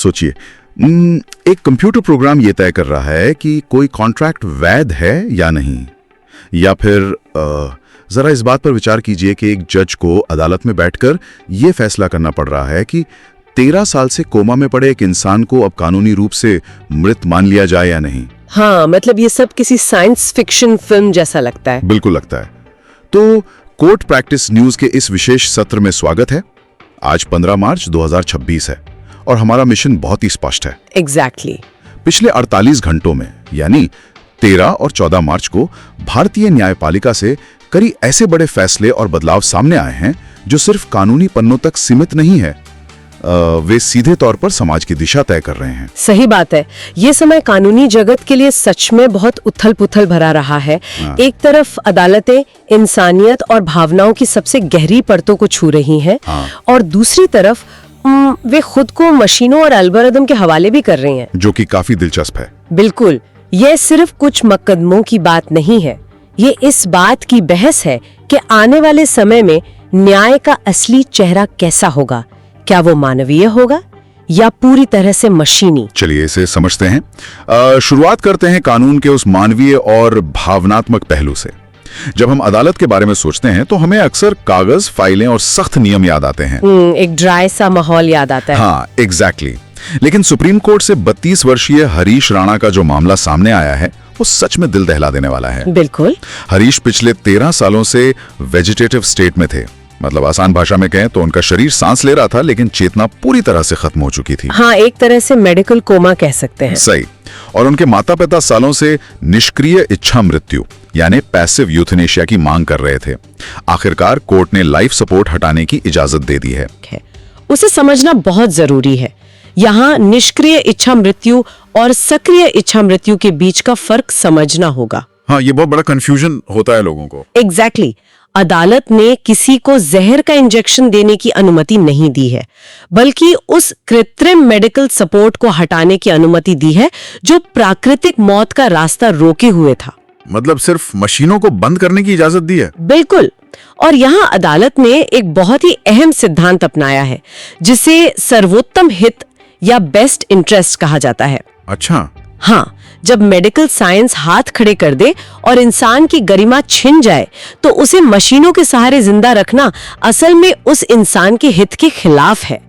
सोचिए, एक computer program ये तय कर रहा है कि कोई कॉन्ट्रैक्ट वैध है या नहीं, या फिर जरा इस बात पर विचार कीजिए कि एक जज को अदालत में बैठकर यह फैसला करना पड़ रहा है कि 13 साल से कोमा में पड़े एक इंसान को अब कानूनी रूप से मृत मान लिया जाए या नहीं। हाँ, मतलब ये सब किसी साइंस फिक्शन फिल्म जैसा लगता है। बिल्कुल लगता है। तो कोर्ट प्रैक्टिस न्यूज के इस विशेष सत्र में स्वागत है। आज 15 मार्च 2026 है और हमारा मिशन बहुत ही स्पष्ट है। एग्जैक्टली। पिछले 48 घंटों में यानी 13 और 14 मार्च को भारतीय न्यायपालिका से कई ऐसे बड़े फैसले और बदलाव सामने आए हैं जो सिर्फ कानूनी पन्नों तक सीमित नहीं है, वे सीधे तौर पर समाज की दिशा तय कर रहे हैं। सही बात है। ये समय कानूनी जगत के लिए सच में बहुत उथल-पुथल भरा रहा है। एक तरफ अदालतें इंसानियत और भावनाओं की सबसे गहरी परतों को छू रही हैं, और दूसरी तरफ वे खुद को मशीनों और एल्गोरिदम के हवाले भी कर रही हैं, जो कि काफी दिलचस्प है। बिल्कुल, यह सिर्फ कुछ मुकदमों की बात नहीं है, ये इस बात की बहस है कि आने वाले समय में न्याय का असली चेहरा कैसा होगा। क्या वो मानवीय होगा या पूरी तरह से मशीनी? चलिए इसे समझते हैं। शुरुआत करते हैं कानून के उस मानवीय और भावनात्मक पहलू से। जब हम अदालत के बारे में सोचते हैं तो हमें अक्सर कागज, फाइलें और सख्त नियम याद आते हैं। एक ड्राई सा माहौल याद आता है। हाँ, एग्जैक्टली। लेकिन सुप्रीम कोर्ट से 32 वर्षीय हरीश राणा का जो मामला सामने आया है वो सच में दिल दहला देने वाला है। बिल्कुल। हरीश पिछले 13 सालों से वेजिटेटिव स्टेट में थे। मतलब आसान भाषा में कहें तो उनका शरीर सांस ले रहा था लेकिन चेतना पूरी तरह से खत्म हो चुकी थी। हाँ, एक तरह से मेडिकल कोमा कह सकते हैं। सही। और उनके माता पिता सालों से निष्क्रिय इच्छा मृत्यु यानी पैसिव यूथनेशिया की मांग कर रहे थे। आखिरकार कोर्ट ने लाइफ सपोर्ट हटाने की इजाजत दे दी है। उसे समझना बहुत जरूरी है। यहाँ निष्क्रिय इच्छा मृत्यु और सक्रिय इच्छा मृत्यु के बीच का फर्क समझना होगा। हाँ, ये बहुत बड़ा कंफ्यूजन होता है लोगों को। एग्जैक्टली। अदालत ने किसी को जहर का इंजेक्शन देने की अनुमति नहीं दी है, बल्कि उस कृत्रिम मेडिकल सपोर्ट को हटाने की अनुमति दी है जो प्राकृतिक मौत का रास्ता रोके हुए था। मतलब सिर्फ मशीनों को बंद करने की इजाजत दी है। बिल्कुल। और यहाँ अदालत ने एक बहुत ही अहम सिद्धांत अपनाया है जिसे सर्वोत्तम हित या बेस्ट इंटरेस्ट कहा जाता है। अच्छा। हाँ, जब मेडिकल साइंस हाथ खड़े कर दे और इंसान की गरिमा छिन जाए तो उसे मशीनों के सहारे जिंदा रखना असल में उस इंसान के हित के खिलाफ है।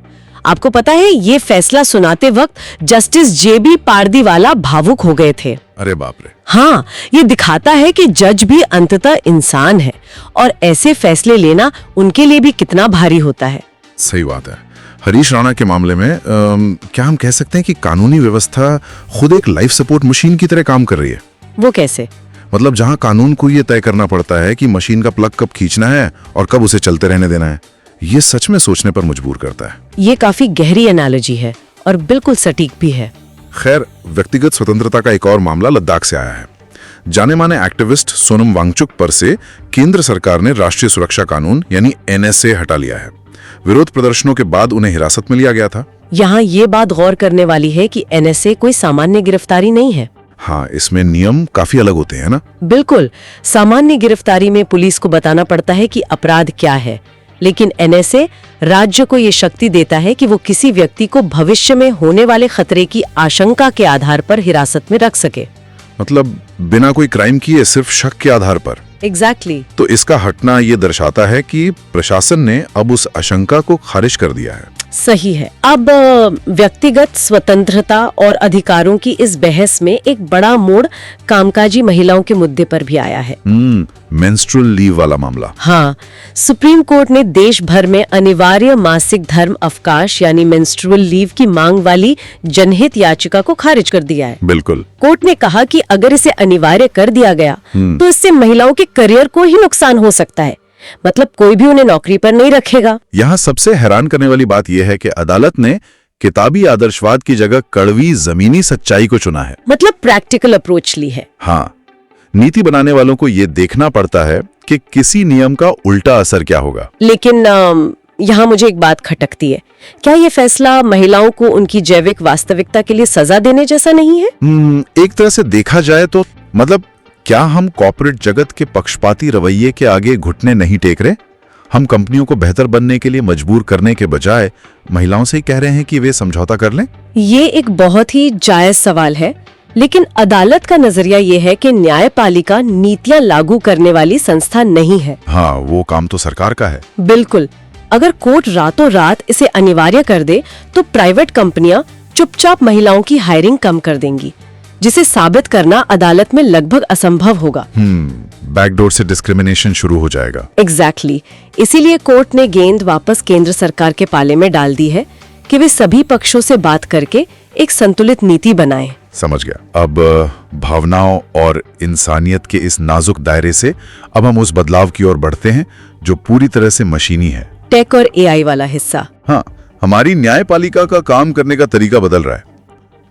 आपको पता है, ये फैसला सुनाते वक्त जस्टिस JB पारदीवाला भावुक हो गए थे। अरे बाप रे। हाँ, ये दिखाता है कि जज भी अंततः इंसान है और ऐसे फैसले लेना उनके लिए भी कितना भारी होता है। सही बात है। हरीश राणा के मामले में क्या हम कह सकते हैं कि कानूनी व्यवस्था खुद एक लाइफ सपोर्ट मशीन की तरह काम कर रही है? वो कैसे? मतलब जहां कानून को ये तय करना पड़ता है कि मशीन का प्लग कब खींचना है और कब उसे चलते रहने देना है, ये सच में सोचने पर मजबूर करता है। ये काफी गहरी एनालॉजी है और बिल्कुल सटीक भी है। खैर, व्यक्तिगत स्वतंत्रता का एक और मामला लद्दाख से आया है। जाने माने एक्टिविस्ट सोनम वांगचुक पर से केंद्र सरकार ने राष्ट्रीय सुरक्षा कानून यानी NSA हटा लिया है। विरोध प्रदर्शनों के बाद उन्हें हिरासत में लिया गया था। यहाँ ये बात गौर करने वाली है कि NSA कोई सामान्य गिरफ्तारी नहीं है। हाँ, इसमें नियम काफी अलग होते हैं ना? बिल्कुल। सामान्य गिरफ्तारी में पुलिस को बताना पड़ता है कि अपराध क्या है, लेकिन NSA राज्य को ये शक्ति देता है कि वो किसी व्यक्ति को भविष्य में होने वाले खतरे की आशंका के आधार पर हिरासत में रख सके। मतलब बिना कोई क्राइम किए सिर्फ शक के आधार पर। एग्जैक्टली। तो इसका हटना ये दर्शाता है कि प्रशासन ने अब उस आशंका को खारिज कर दिया है। सही है। अब व्यक्तिगत स्वतंत्रता और अधिकारों की इस बहस में एक बड़ा मोड़ कामकाजी महिलाओं के मुद्दे पर भी आया है। मेंस्ट्रुअल लीव वाला मामला। हाँ, सुप्रीम कोर्ट ने देश भर में अनिवार्य मासिक धर्म अवकाश यानी मेंस्ट्रुअल लीव की मांग वाली जनहित याचिका को खारिज कर दिया है। बिल्कुल। कोर्ट ने कहा कि अगर इसे अनिवार्य कर दिया गया तो इससे महिलाओं के करियर को ही नुकसान हो सकता है। मतलब कोई भी उन्हें नौकरी पर नहीं रखेगा। यहाँ सबसे हैरान करने वाली बात यह है कि अदालत ने किताबी आदर्शवाद की जगह कड़वी जमीनी सच्चाई को चुना है। मतलब प्रैक्टिकल अप्रोच ली है। हाँ, नीति बनाने वालों को ये देखना पड़ता है कि किसी नियम का उल्टा असर क्या होगा। लेकिन यहाँ मुझे एक बात खटकती है, क्या ये फैसला महिलाओं को उनकी जैविक वास्तविकता के लिए सजा देने जैसा नहीं है? एक तरह से देखा जाए तो मतलब क्या हम कॉर्पोरेट जगत के पक्षपाती रवैये के आगे घुटने नहीं टेक रहे? हम कंपनियों को बेहतर बनने के लिए मजबूर करने के बजाय महिलाओं से ही कह रहे हैं कि वे समझौता कर लें। ये एक बहुत ही जायज सवाल है, लेकिन अदालत का नजरिया ये है कि न्यायपालिका नीतियां लागू करने वाली संस्था नहीं है। हाँ, वो काम तो सरकार का है। बिल्कुल। अगर कोर्ट रातों रात इसे अनिवार्य कर दे तो प्राइवेट कंपनियां चुपचाप महिलाओं की हायरिंग कम कर देंगी, जिसे साबित करना अदालत में लगभग असंभव होगा। बैकडोर से डिस्क्रिमिनेशन शुरू हो जाएगा। एग्जैक्टली। इसीलिए कोर्ट ने गेंद वापस केंद्र सरकार के पाले में डाल दी है कि वे सभी पक्षों से बात करके एक संतुलित नीति बनाएं। समझ गया। अब भावनाओं और इंसानियत के इस नाजुक दायरे से अब हम उस बदलाव की ओर बढ़ते हैं जो पूरी तरह से मशीनी है। टेक और एआई वाला हिस्सा। हाँ, हमारी न्यायपालिका का काम करने का तरीका बदल रहा है।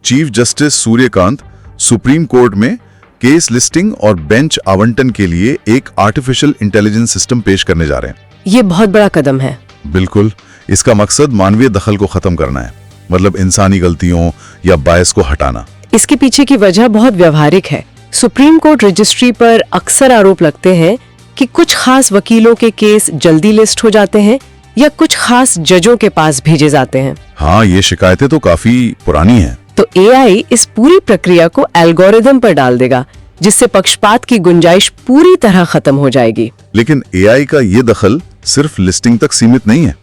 Chief justice Suryakant supreme court में केस लिस्टिंग और बेंच आवंटन के लिए एक आर्टिफिशियल इंटेलिजेंस सिस्टम पेश करने जा रहे हैं। ये बहुत बड़ा कदम है। बिल्कुल। इसका मकसद मानवीय दखल को खत्म करना है, मतलब इंसानी गलतियों या बायस को हटाना। इसके पीछे की वजह बहुत व्यवहारिक है। सुप्रीम कोर्ट रजिस्ट्री पर अक्सर आरोप लगते हैं कि कुछ खास वकीलों के केस जल्दी लिस्ट हो जाते हैं या कुछ खास जजों के पास भेजे जाते हैं। हाँ, ये शिकायतें तो काफी पुरानी हैं। तो एआई इस पूरी प्रक्रिया को एल्गोरिदम पर डाल देगा, जिससे पक्षपात की गुंजाइश पूरी तरह खत्म हो जाएगी। लेकिन एआई का ये दखल सिर्फ लिस्टिंग तक सीमित नहीं है।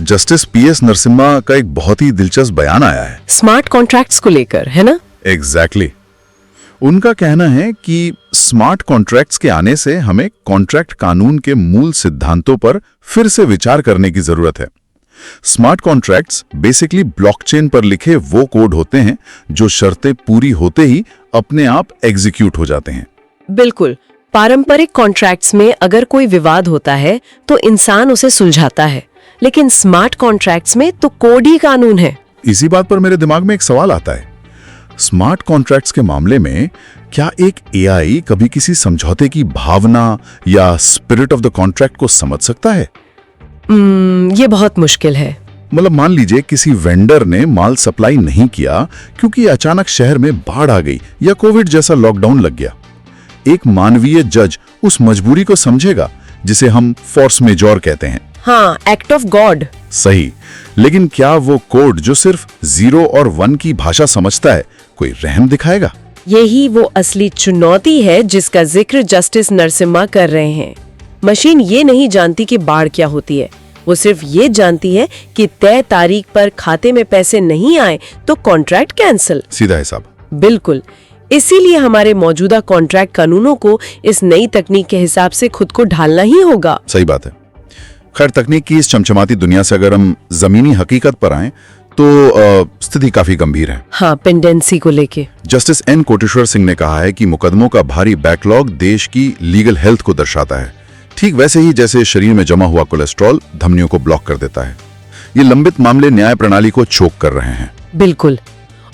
जस्टिस पीएस नरसिम्हा का एक बहुत ही दिलचस्प बयान आया है स्मार्ट कॉन्ट्रैक्ट्स को लेकर, है ना? एग्जैक्टली। उनका कहना है कि स्मार्ट कॉन्ट्रैक्ट्स के आने से हमें कॉन्ट्रैक्ट कानून के मूल सिद्धांतों पर फिर से विचार करने की जरूरत है। स्मार्ट कॉन्ट्रैक्ट्स बेसिकली ब्लॉकचेन पर लिखे वो कोड होते हैं जो शर्तें पूरी होते ही अपने आप एग्जीक्यूट हो जाते हैं। बिल्कुल। पारंपरिक कॉन्ट्रैक्ट्स में अगर कोई विवाद होता है तो इंसान उसे सुलझाता है, लेकिन स्मार्ट कॉन्ट्रैक्ट्स में तो कोड ही कानून है। इसी बात पर मेरे दिमाग में एक सवाल आता है। स्मार्ट कॉन्ट्रैक्ट्स के मामले में क्या एक एआई कभी किसी समझौते की भावना या स्पिरिट ऑफ द कॉन्ट्रैक्ट को समझ सकता है? ये बहुत मुश्किल है। मतलब मान लीजिए किसी वेंडर ने माल सप्लाई नहीं किया क्योंकि अचानक शहर में बाढ़ आ गई या कोविड जैसा लॉकडाउन लग गया। एक मानवीय जज उस मजबूरी को समझेगा, जिसे हम फोर्स मेजॉर कहते हैं। हाँ, एक्ट ऑफ गॉड। सही। लेकिन क्या वो कोड जो सिर्फ 0 और 1 की भाषा समझता है कोई रहम दिखाएगा? यही वो असली चुनौती है जिसका जिक्र जस्टिस नरसिम्हा कर रहे हैं। मशीन ये नहीं जानती कि बाढ़ क्या होती है, वो सिर्फ ये जानती है कि तय तारीख पर खाते में पैसे नहीं आए तो कॉन्ट्रैक्ट कैंसिल। सीधा हिसाब। बिल्कुल। इसीलिए हमारे मौजूदा कॉन्ट्रैक्ट कानूनों को इस नई तकनीक के हिसाब से खुद को ढालना ही होगा। सही बात है। खैर, तकनीक की इस चमचमाती दुनिया से अगर हम जमीनी हकीकत पर आएं तो स्थिति काफी गंभीर है। हाँ, पेंडेंसी को लेके जस्टिस एन कोटेश्वर सिंह ने कहा है कि मुकदमों का भारी बैकलॉग देश की लीगल हेल्थ को दर्शाता है, ठीक वैसे ही जैसे शरीर में जमा हुआ कोलेस्ट्रॉल धमनियों को ब्लॉक कर देता है। ये लंबित मामले न्याय प्रणाली को चोक कर रहे हैं। बिल्कुल।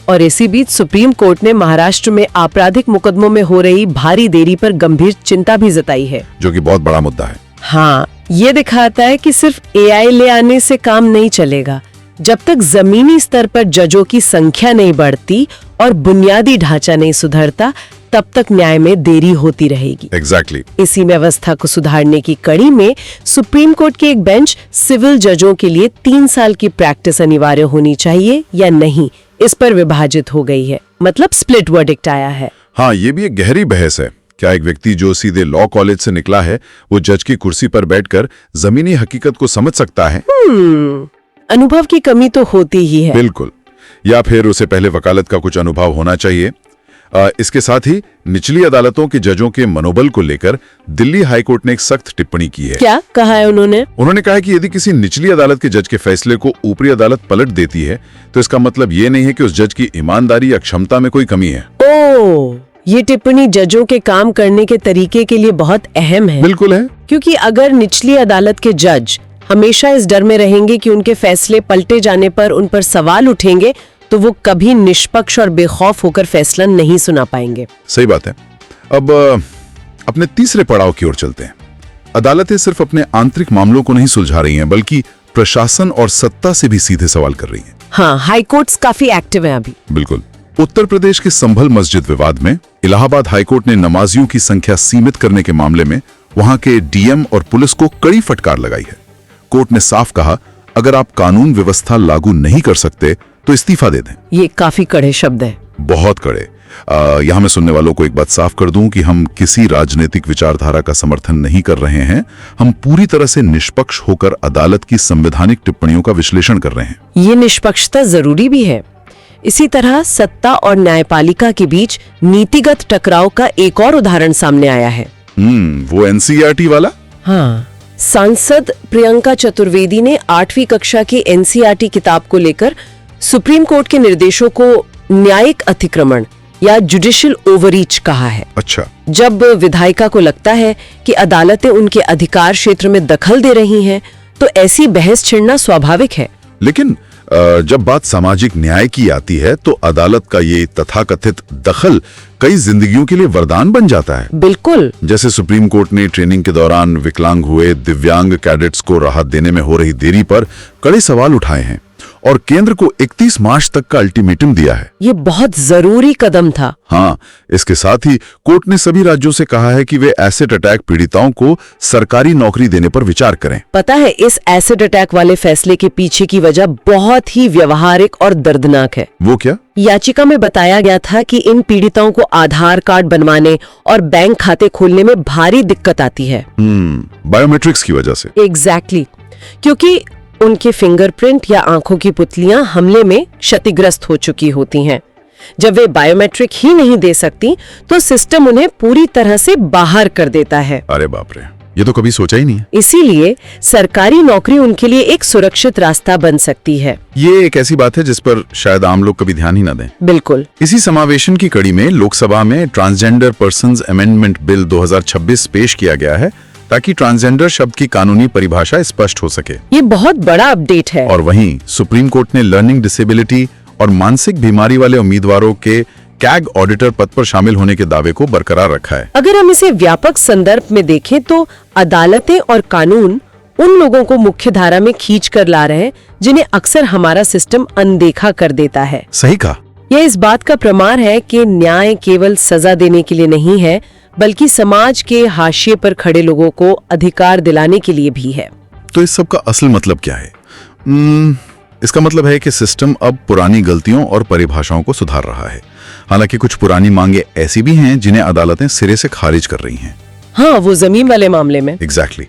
और इसी बीच सुप्रीम कोर्ट ने महाराष्ट्र में आपराधिक मुकदमों में हो रही भारी देरी पर गंभीर चिंता भी जताई है, जो कि बहुत बड़ा मुद्दा है। हाँ, ये दिखाता है कि सिर्फ एआई ले आने से काम नहीं चलेगा। जब तक जमीनी स्तर पर जजों की संख्या नहीं बढ़ती और बुनियादी ढांचा नहीं सुधरता, तब तक न्याय में देरी होती रहेगी। एग्जैक्टली। इसी व्यवस्था को सुधारने की कड़ी में सुप्रीम कोर्ट की एक बेंच सिविल जजों के लिए 3 साल की प्रैक्टिस अनिवार्य होनी चाहिए या नहीं, इस पर विभाजित हो गई है। मतलब स्प्लिट वर्डिक्ट आया है। हाँ, ये भी एक गहरी बहस है। क्या एक व्यक्ति जो सीधे लॉ कॉलेज से निकला है वो जज की कुर्सी पर बैठकर जमीनी हकीकत को समझ सकता है? अनुभव की कमी तो होती ही है। बिल्कुल। या फिर उसे पहले वकालत का कुछ अनुभव होना चाहिए। इसके साथ ही निचली अदालतों के जजों के मनोबल को लेकर दिल्ली हाईकोर्ट ने एक सख्त टिप्पणी की है। क्या कहा है उन्होंने? उन्होंने कहा कि यदि किसी निचली अदालत के जज के फैसले को ऊपरी अदालत पलट देती है तो इसका मतलब ये नहीं है कि उस जज की ईमानदारी या क्षमता में कोई कमी है। ओह, ये टिप्पणी जजों के काम करने के तरीके के लिए बहुत अहम है। बिल्कुल है। क्योंकि अगर निचली अदालत के जज हमेशा इस डर में रहेंगे कि उनके फैसले पलटे जाने पर उन पर सवाल उठेंगे, तो वो कभी निष्पक्ष और बेखौफ होकर फैसला नहीं सुना पाएंगे। सही बात है। अब अपने तीसरे पड़ाव की ओर चलते हैं। अदालतें सिर्फ अपने आंतरिक मामलों को नहीं सुलझा रही हैं, बल्कि प्रशासन और सत्ता से भी सीधे सवाल कर रही हैं। हाँ, हाईकोर्ट्स काफी एक्टिव हैं अभी। बिल्कुल। उत्तर प्रदेश के संभल मस्जिद विवाद में इलाहाबाद हाईकोर्ट ने नमाजियों की संख्या सीमित करने के मामले में वहां के डीएम और पुलिस को कड़ी फटकार लगाई है। कोर्ट ने साफ कहा, अगर आप कानून व्यवस्था लागू नहीं कर सकते तो इस्तीफा दे दें। ये काफी कड़े शब्द है। बहुत कड़े। यहां मैं सुनने वालों को एक बात साफ कर दूं कि हम किसी राजनीतिक विचारधारा का समर्थन नहीं कर रहे हैं। हम पूरी तरह से निष्पक्ष होकर अदालत की संवैधानिक टिप्पणियों का विश्लेषण कर रहे हैं। ये निष्पक्षता जरूरी भी है। इसी तरह सत्ता और न्यायपालिका के बीच नीतिगत टकराव का एक और उदाहरण सामने आया है। वो एनसीईआरटी वाला? हाँ, सांसद प्रियंका चतुर्वेदी ने 8वीं कक्षा की एनसीईआरटी किताब को लेकर सुप्रीम कोर्ट के निर्देशों को न्यायिक अतिक्रमण या जुडिशियल ओवररीच कहा है। अच्छा। जब विधायिका को लगता है कि अदालतें उनके अधिकार क्षेत्र में दखल दे रही हैं, तो ऐसी बहस छिड़ना स्वाभाविक है। लेकिन जब बात सामाजिक न्याय की आती है तो अदालत का ये तथाकथित दखल कई जिंदगियों के लिए वरदान बन जाता है। बिल्कुल। जैसे सुप्रीम कोर्ट ने ट्रेनिंग के दौरान विकलांग हुए दिव्यांग कैडेट्स को राहत देने में हो रही देरी पर कड़े सवाल उठाए हैं और केंद्र को 31 मार्च तक का अल्टीमेटम दिया है। ये बहुत जरूरी कदम था। हाँ, इसके साथ ही कोर्ट ने सभी राज्यों से कहा है कि वे एसिड अटैक पीड़िताओं को सरकारी नौकरी देने पर विचार करें। पता है, इस एसिड अटैक वाले फैसले के पीछे की वजह बहुत ही व्यवहारिक और दर्दनाक है। वो क्या? याचिका में बताया गया था कि इन पीड़िताओं को आधार कार्ड बनवाने और बैंक खाते खोलने में भारी दिक्कत आती है। बायोमेट्रिक्स की वजह से। एग्जैक्टली, क्योंकि उनके फिंगरप्रिंट या आंखों की पुतलियां हमले में क्षतिग्रस्त हो चुकी होती हैं। जब वे बायोमेट्रिक ही नहीं दे सकती तो सिस्टम उन्हें पूरी तरह से बाहर कर देता है। अरे बाप रे, ये तो कभी सोचा ही नहीं है। इसीलिए सरकारी नौकरी उनके लिए एक सुरक्षित रास्ता बन सकती है। ये एक ऐसी बात है जिस पर शायद आम लोग कभी ध्यान ही न दें। बिल्कुल। इसी समावेशन की कड़ी में लोकसभा में ट्रांसजेंडर पर्सन्स अमेंडमेंट बिल 2026 पेश किया गया है ताकि ट्रांसजेंडर शब्द की कानूनी परिभाषा स्पष्ट हो सके। ये बहुत बड़ा अपडेट है। और वहीं सुप्रीम कोर्ट ने लर्निंग डिसेबिलिटी और मानसिक बीमारी वाले उम्मीदवारों के कैग ऑडिटर पद पर शामिल होने के दावे को बरकरार रखा है। अगर हम इसे व्यापक संदर्भ में देखें तो अदालतें और कानून उन लोगों को मुख्य धारा में खींच कर ला रहे हैं जिन्हें अक्सर हमारा सिस्टम अनदेखा कर देता है। सही कहा। यह इस बात का प्रमाण है कि न्याय केवल सजा देने के लिए नहीं है, बल्कि समाज के हाशिए पर खड़े लोगों को अधिकार दिलाने के लिए भी है। तो इस सब का असल मतलब क्या है? इसका मतलब है कि सिस्टम अब पुरानी गलतियों और परिभाषाओं को सुधार रहा है। हालांकि कुछ पुरानी मांगे ऐसी भी हैं जिन्हें अदालतें सिरे से खारिज कर रही हैं। हाँ, वो जमीन वाले मामले में। एग्जैक्टली।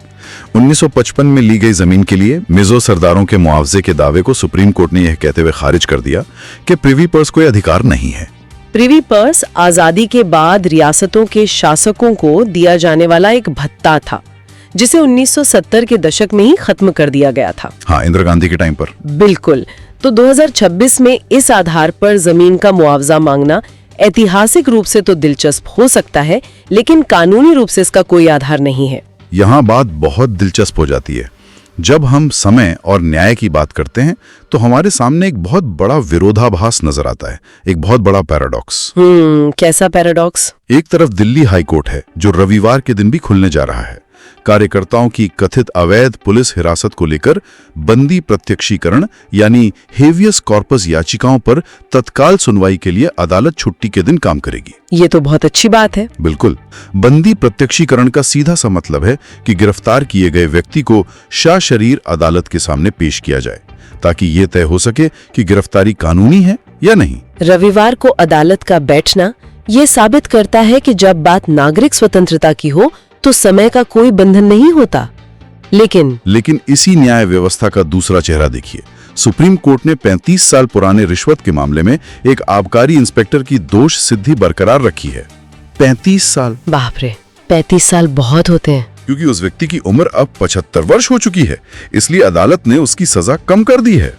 1955 में ली गई जमीन के लिए मिजो सरदारों के मुआवजे के दावे को सुप्रीम कोर्ट ने यह कहते हुए खारिज कर दिया कि प्रिवी पर्स कोई अधिकार नहीं है। प्रिवी पर्स आजादी के बाद रियासतों के शासकों को दिया जाने वाला एक भत्ता था, जिसे 1970 के दशक में ही खत्म कर दिया गया था। हाँ, इंदिरा गांधी के टाइम पर। बिल्कुल। तो 2026 में इस आधार पर जमीन का मुआवजा मांगना ऐतिहासिक रूप से तो दिलचस्प हो सकता है, लेकिन कानूनी रूप से इसका कोई आधार नहीं है। यहाँ बात बहुत दिलचस्प हो जाती है। जब हम समय और न्याय की बात करते हैं तो हमारे सामने एक बहुत बड़ा विरोधाभास नजर आता है, एक बहुत बड़ा पैराडॉक्स। कैसा पैराडॉक्स? एक तरफ दिल्ली हाई कोर्ट है जो रविवार के दिन भी खुलने जा रहा है। कार्यकर्ताओं की कथित अवैध पुलिस हिरासत को लेकर बंदी प्रत्यक्षीकरण यानी हेवियस कॉर्पस याचिकाओं पर तत्काल सुनवाई के लिए अदालत छुट्टी के दिन काम करेगी। ये तो बहुत अच्छी बात है। बिल्कुल। बंदी प्रत्यक्षीकरण का सीधा सा मतलब है कि गिरफ्तार किए गए व्यक्ति को शाशरीर अदालत के सामने पेश किया जाए ताकि ये तय हो सके कि गिरफ्तारी कानूनी है या नहीं। रविवार को अदालत का बैठना ये साबित करता है कि जब बात नागरिक स्वतंत्रता की हो तो समय का कोई बंधन नहीं होता। लेकिन इसी न्याय व्यवस्था का दूसरा चेहरा देखिए। सुप्रीम कोर्ट ने 35 साल पुराने रिश्वत के मामले में एक आबकारी इंस्पेक्टर की दोष सिद्धि बरकरार रखी है। 35 साल। बाप रे, 35 साल बहुत होते हैं। क्योंकि उस व्यक्ति की उम्र अब 75 वर्ष हो चुकी है, इसलिए अदालत ने उसकी सजा कम कर दी है।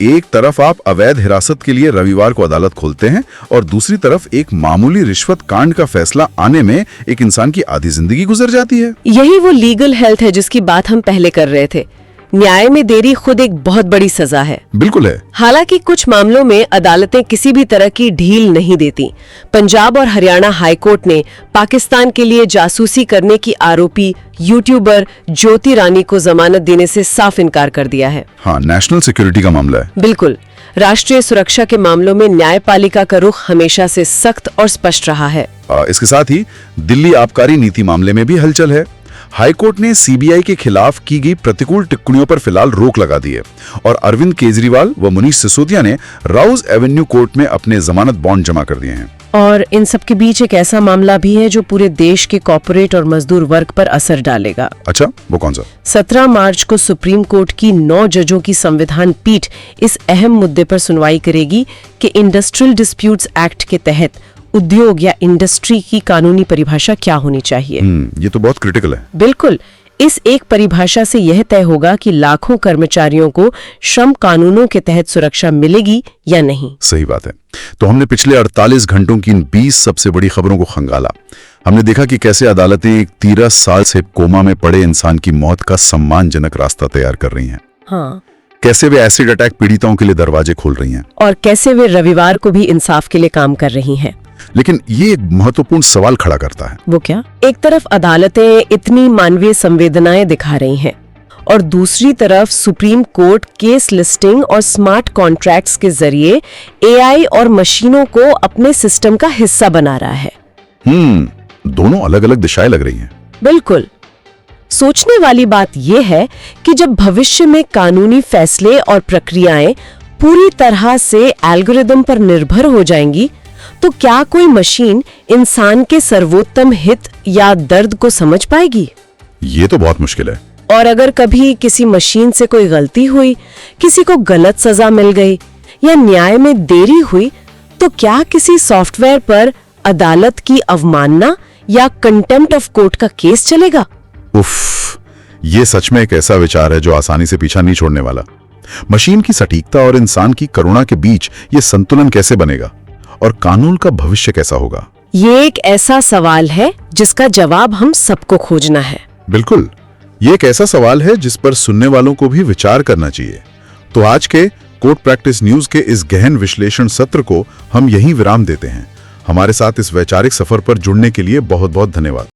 एक तरफ आप अवैध हिरासत के लिए रविवार को अदालत खोलते हैं और दूसरी तरफ एक मामूली रिश्वत कांड का फैसला आने में एक इंसान की आधी जिंदगी गुजर जाती है। यही वो लीगल हेल्थ है जिसकी बात हम पहले कर रहे थे। न्याय में देरी खुद एक बहुत बड़ी सजा है। बिल्कुल है। हालांकि कुछ मामलों में अदालतें किसी भी तरह की ढील नहीं देती। पंजाब और हरियाणा हाईकोर्ट ने पाकिस्तान के लिए जासूसी करने की आरोपी यूट्यूबर ज्योति रानी को जमानत देने से साफ इनकार कर दिया है। हाँ, नेशनल सिक्योरिटी का मामला है। बिल्कुल। राष्ट्रीय सुरक्षा के मामलों में न्यायपालिका का रुख हमेशा से सख्त और स्पष्ट रहा है। इसके साथ ही दिल्ली आबकारी नीति मामले में भी हलचल है। हाईकोर्ट ने सीबीआई के खिलाफ की गई प्रतिकूल टिप्पणियों पर फिलहाल रोक लगा दी है और अरविंद केजरीवाल व मनीष सिसोदिया ने राउज एवेन्यू कोर्ट में अपने जमानत बॉन्ड जमा कर दिए हैं। और इन सब के बीच एक ऐसा मामला भी है जो पूरे देश के कॉर्पोरेट और मजदूर वर्ग पर असर डालेगा। अच्छा, वो कौन सा? 17 मार्च को सुप्रीम कोर्ट की 9 जजों की संविधान पीठ इस अहम मुद्दे पर सुनवाई करेगी कि इंडस्ट्रियल डिस्प्यूट्स एक्ट के तहत उद्योग या इंडस्ट्री की कानूनी परिभाषा क्या होनी चाहिए। ये तो बहुत क्रिटिकल है। बिल्कुल। इस एक परिभाषा से यह तय होगा कि लाखों कर्मचारियों को श्रम कानूनों के तहत सुरक्षा मिलेगी या नहीं। सही बात है। तो हमने पिछले 48 घंटों की इन 20 सबसे बड़ी खबरों को खंगाला। हमने देखा कि कैसे अदालतें एक 13 साल से कोमा में पड़े इंसान की मौत का सम्मानजनक रास्ता तैयार कर रही हैं। हाँ। कैसे वे एसिड अटैक पीड़ितों के लिए दरवाजे खोल रही हैं। और कैसे वे रविवार को भी इंसाफ के लिए काम कर रही हैं। लेकिन ये एक महत्वपूर्ण सवाल खड़ा करता है। वो क्या? एक तरफ अदालतें इतनी मानवीय संवेदनाएं दिखा रही हैं और दूसरी तरफ सुप्रीम कोर्ट केस लिस्टिंग और स्मार्ट कॉन्ट्रैक्ट्स के जरिए एआई और मशीनों को अपने सिस्टम का हिस्सा बना रहा है। दोनों अलग अलग दिशाएं लग रही हैं। बिल्कुल। सोचने वाली बात यह है कि जब भविष्य में कानूनी फैसले और प्रक्रियाएं पूरी तरह से एल्गोरिदम पर निर्भर हो जाएंगी, तो क्या कोई मशीन इंसान के सर्वोत्तम हित या दर्द को समझ पाएगी? ये तो बहुत मुश्किल है। और अगर कभी किसी मशीन से कोई गलती हुई, किसी को गलत सजा मिल गई या न्याय में देरी हुई, तो क्या किसी सॉफ्टवेयर पर अदालत की अवमानना या कंटेम्प्ट ऑफ कोर्ट का केस चलेगा? उफ, ये सच में एक ऐसा विचार है जो आसानी से पीछा नहीं छोड़ने वाला। मशीन की सटीकता और इंसान की करुणा के बीच ये संतुलन कैसे बनेगा और कानून का भविष्य कैसा होगा? ये एक ऐसा सवाल है जिसका जवाब हम सबको खोजना है। बिल्कुल, ये एक ऐसा सवाल है जिस पर सुनने वालों को भी विचार करना चाहिए। तो आज के कोर्ट प्रैक्टिस न्यूज के इस गहन विश्लेषण सत्र को हम यहीं विराम देते हैं। हमारे साथ इस वैचारिक सफर पर जुड़ने के लिए बहुत बहुत धन्यवाद।